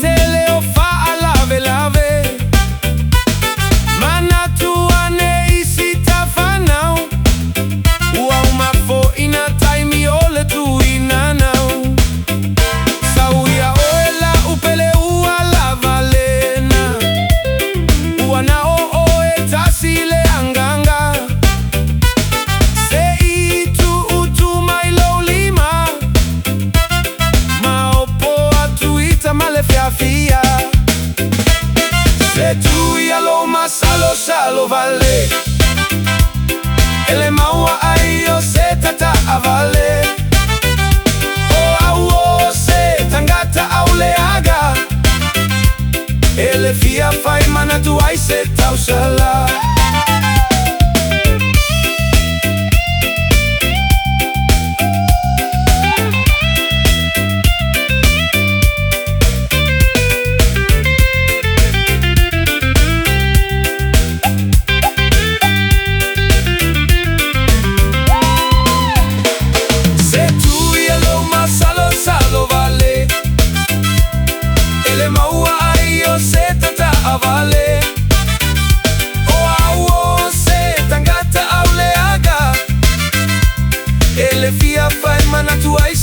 tele o fa'a lave lave. Mana tuane isi tafanau. Ua uma fo ina taimi ole tu ina nau. Sauia oela upele ua la valena. Ua na o e tasile anganga. Se itu utu mai lo lima. Ma opo atu ita male fiafia. Se tu ia lo masalosalo vale. Ele maua ai o se tata a vale. O au o se tangata au leaga. Ele fia fai mana tu ai se tausala. Vale. O au o se tangata au leaga. Ele fia fai mana tu ai